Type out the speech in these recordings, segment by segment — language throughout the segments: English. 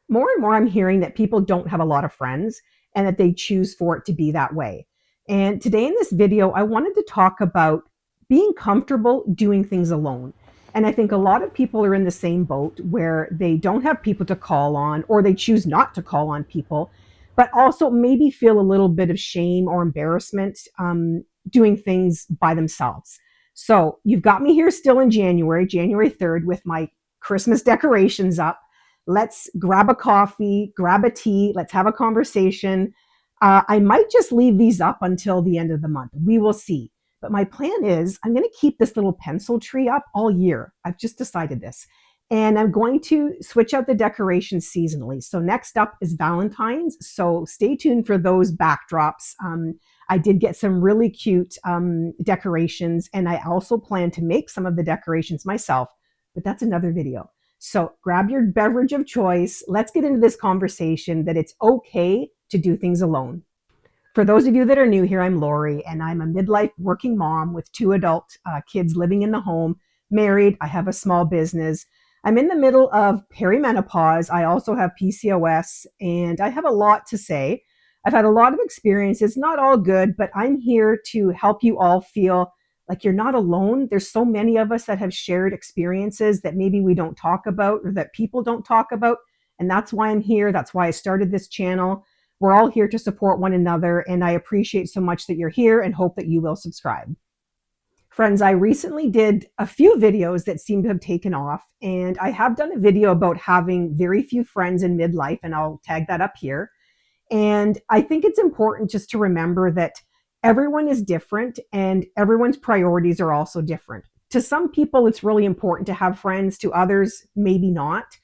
More and more I'm hearing that people don't have a lot of friends and that they choose for it to be that way. And today in this video, I wanted to talk about being comfortable doing things alone. And I think a lot of people are in the same boat where they don't have people to call on or they choose not to call on people, but also maybe feel a little bit of shame or embarrassment doing things by themselves. So you've got me here still in January 3rd, with my Christmas decorations up. Let's grab a coffee, grab a tea, let's have a conversation. I might just leave these up until the end of the month. We will see. But my plan is I'm going to keep this little pencil tree up all year. I've just decided this. And I'm going to switch out the decorations seasonally. So next up is Valentine's. So stay tuned for those backdrops. I did get some really cute decorations, and I also plan to make some of the decorations myself, but that's another video. So grab your beverage of choice. Let's get into this conversation that it's okay to do things alone. For those of you that are new here, I'm Lori, and I'm a midlife working mom with two adult kids living in the home, married. I have a small business. I'm in the middle of perimenopause. I also have PCOS, and I have a lot to say. I've had a lot of experiences, not all good, but I'm here to help you all feel like you're not alone. There's so many of us that have shared experiences that maybe we don't talk about or that people don't talk about. And that's why I'm here. That's why I started this channel. We're all here to support one another. And I appreciate so much that you're here and hope that you will subscribe. Friends, I recently did a few videos that seem to have taken off. And I have done a video about having very few friends in midlife, and I'll tag that up here. And I think it's important just to remember that everyone is different and everyone's priorities are also different. To some people, it's really important to have friends, to others, maybe not.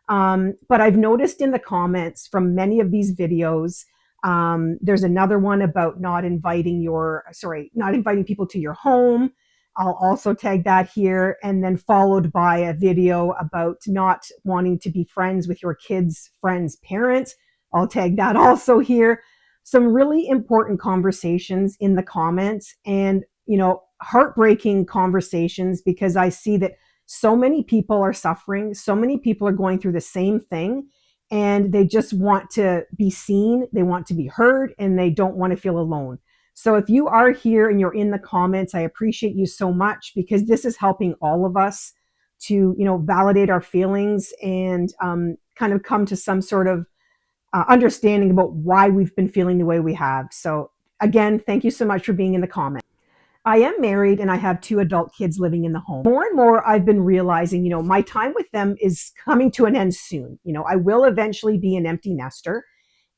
But I've noticed in the comments from many of these videos, there's another one about not inviting people to your home. I'll also tag that here, and then followed by a video about not wanting to be friends with your kids' friends' parents. I'll tag that also here. Some really important conversations in the comments, and heartbreaking conversations, because I see that so many people are suffering, so many people are going through the same thing, and they just want to be seen, they want to be heard, and they don't want to feel alone. So if you are here and you're in the comments, I appreciate you so much, because this is helping all of us to validate our feelings and kind of come to some sort of understanding about why we've been feeling the way we have. So again, thank you so much for being in the comments. I am married and I have two adult kids living in the home. More and more, I've been realizing, my time with them is coming to an end soon. I will eventually be an empty nester.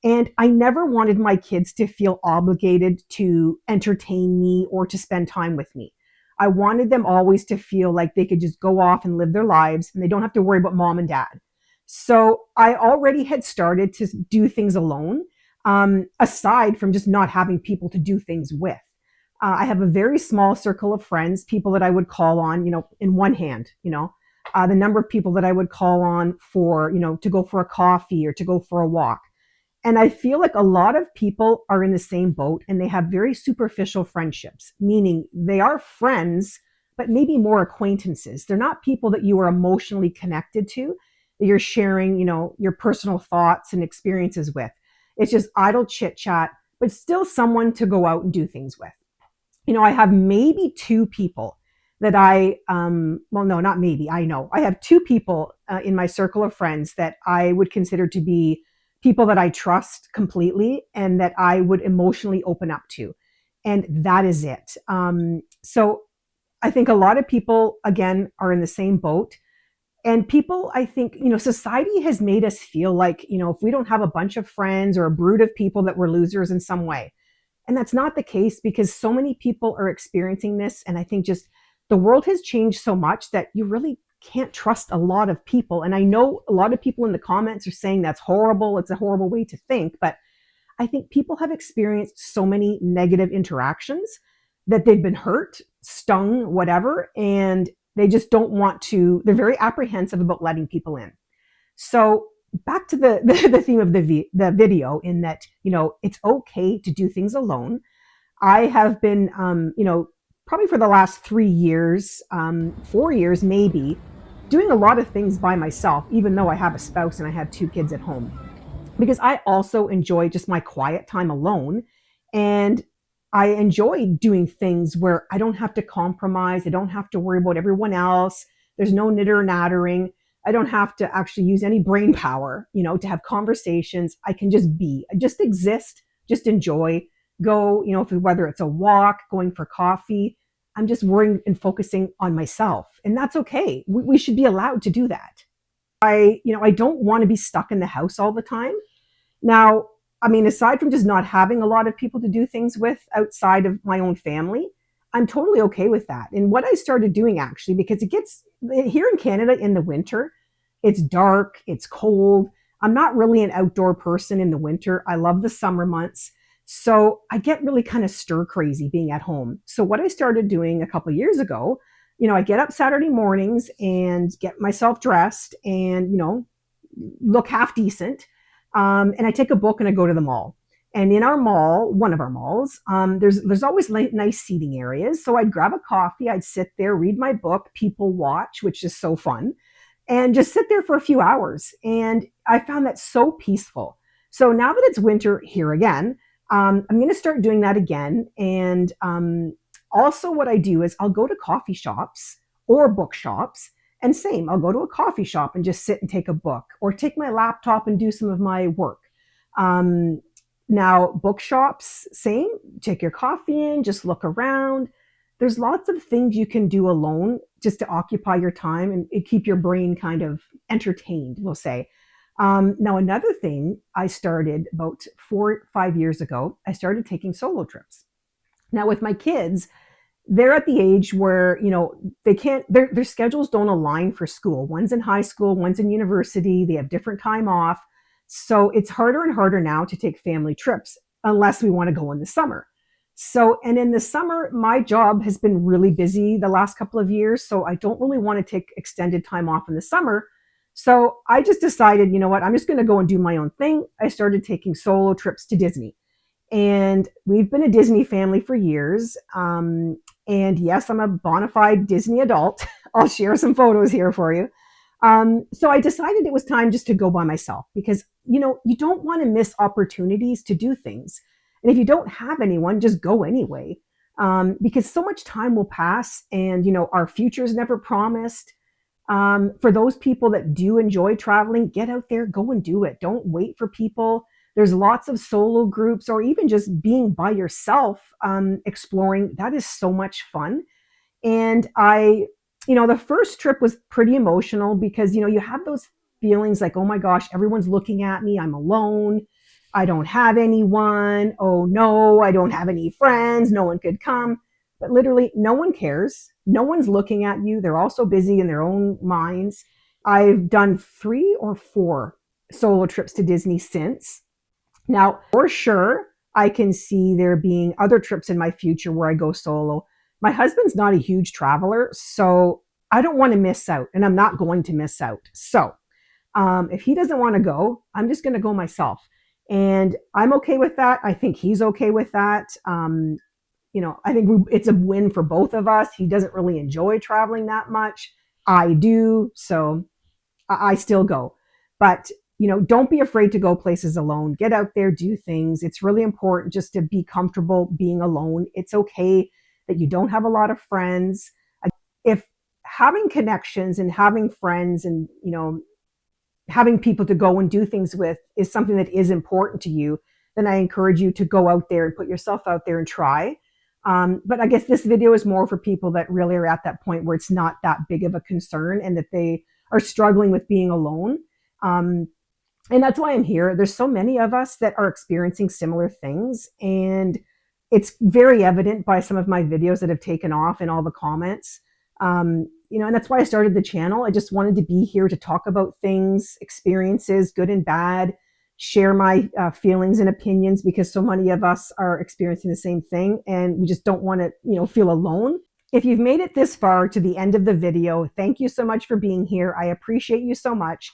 And I never wanted my kids to feel obligated to entertain me or to spend time with me. I wanted them always to feel like they could just go off and live their lives and they don't have to worry about mom and dad. So I already had started to do things alone, aside from just not having people to do things with. I have a very small circle of friends, people that I would call on, in one hand, the number of people that I would call on for, to go for a coffee or to go for a walk. And I feel like a lot of people are in the same boat and they have very superficial friendships, meaning they are friends, but maybe more acquaintances. They're not people that you are emotionally connected to, that you're sharing, your personal thoughts and experiences with. It's just idle chit chat, but still someone to go out and do things with. I have maybe two people that no, not maybe, I know. I have two people in my circle of friends that I would consider to be people that I trust completely and that I would emotionally open up to. And that is it. So I think a lot of people, again, are in the same boat. And people, I think, society has made us feel like, if we don't have a bunch of friends or a brood of people, that we're losers in some way. And that's not the case, because so many people are experiencing this. And I think just the world has changed so much that you really can't trust a lot of people. And I know a lot of people in the comments are saying that's horrible. It's a horrible way to think. But I think people have experienced so many negative interactions that they've been hurt, stung, whatever. And they just don't want to, they're very apprehensive about letting people in. So back to the theme of the video, in that, it's okay to do things alone. I have been, probably for the last 3 years, 4 years maybe, doing a lot of things by myself, even though I have a spouse and I have two kids at home, because I also enjoy just my quiet time alone. And I enjoy doing things where I don't have to compromise. I don't have to worry about everyone else. There's no nitter nattering. I don't have to actually use any brain power, to have conversations. I can just be, just exist, just enjoy, go, whether it's a walk, going for coffee. I'm just worrying and focusing on myself. And that's okay. We should be allowed to do that. I don't want to be stuck in the house all the time. Now, I mean, aside from just not having a lot of people to do things with outside of my own family, I'm totally okay with that. And what I started doing actually, because it gets here in Canada in the winter, it's dark, it's cold. I'm not really an outdoor person in the winter. I love the summer months. So I get really kind of stir crazy being at home. So what I started doing a couple of years ago, I get up Saturday mornings and get myself dressed and, look half decent. And I take a book and I go to the mall. And in our mall, one of our malls, there's always nice seating areas. So I'd grab a coffee, I'd sit there, read my book, people watch, which is so fun, and just sit there for a few hours. And I found that so peaceful. So now that it's winter here again, I'm going to start doing that again. And also, what I do is I'll go to coffee shops or bookshops. And same, I'll go to a coffee shop and just sit and take a book or take my laptop and do some of my work. Now, bookshops, same, take your coffee in, just look around. There's lots of things you can do alone just to occupy your time and keep your brain kind of entertained, we'll say. Now, another thing I started about 4 or 5 years ago, I started taking solo trips. Now, with my kids, they're at the age where, they can't, their schedules don't align for school. One's in high school, one's in university, they have different time off. So it's harder and harder now to take family trips unless we want to go in the summer. So, and in the summer, my job has been really busy the last couple of years. So I don't really want to take extended time off in the summer. So I just decided, you know what, I'm just going to go and do my own thing. I started taking solo trips to Disney. And we've been a Disney family for years. And yes, I'm a bona fide Disney adult. I'll share some photos here for you. So I decided it was time just to go by myself because, you don't want to miss opportunities to do things. And if you don't have anyone, just go anyway. Because so much time will pass and, our future is never promised. For those people that do enjoy traveling, get out there, go and do it. Don't wait for people. There's lots of solo groups or even just being by yourself, exploring. That is so much fun. And the first trip was pretty emotional because, you have those feelings like, oh my gosh, everyone's looking at me. I'm alone. I don't have anyone. Oh no, I don't have any friends. No one could come. But literally, no one cares. No one's looking at you. They're all so busy in their own minds. I've done 3 or 4 solo trips to Disney since. Now, for sure, I can see there being other trips in my future where I go solo. My husband's not a huge traveler, so I don't want to miss out, and I'm not going to miss out. So if he doesn't want to go, I'm just going to go myself. And I'm okay with that. I think he's okay with that. I think it's a win for both of us. He doesn't really enjoy traveling that much. I do, so I still go. But don't be afraid to go places alone. Get out there, do things. It's really important just to be comfortable being alone. It's okay that you don't have a lot of friends. If having connections and having friends and, having people to go and do things with is something that is important to you, then I encourage you to go out there and put yourself out there and try. But I guess this video is more for people that really are at that point where it's not that big of a concern and that they are struggling with being alone. And that's why I'm here. There's so many of us that are experiencing similar things. And it's very evident by some of my videos that have taken off and all the comments. And that's why I started the channel. I just wanted to be here to talk about things, experiences, good and bad, share my feelings and opinions because so many of us are experiencing the same thing and we just don't want to, feel alone. If you've made it this far to the end of the video, thank you so much for being here. I appreciate you so much.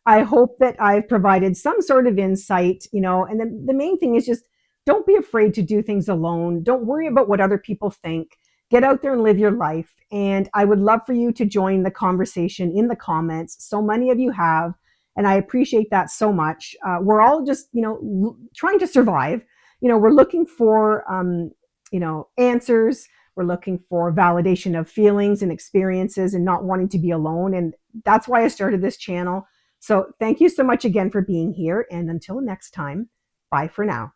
I hope that I've provided some sort of insight, and the main thing is just don't be afraid to do things alone. Don't worry about what other people think. Get out there and live your life. And I would love for you to join the conversation in the comments. So many of you have, and I appreciate that so much. We're all just, trying to survive. We're looking for, answers. We're looking for validation of feelings and experiences and not wanting to be alone. And that's why I started this channel. So thank you so much again for being here. And until next time, bye for now.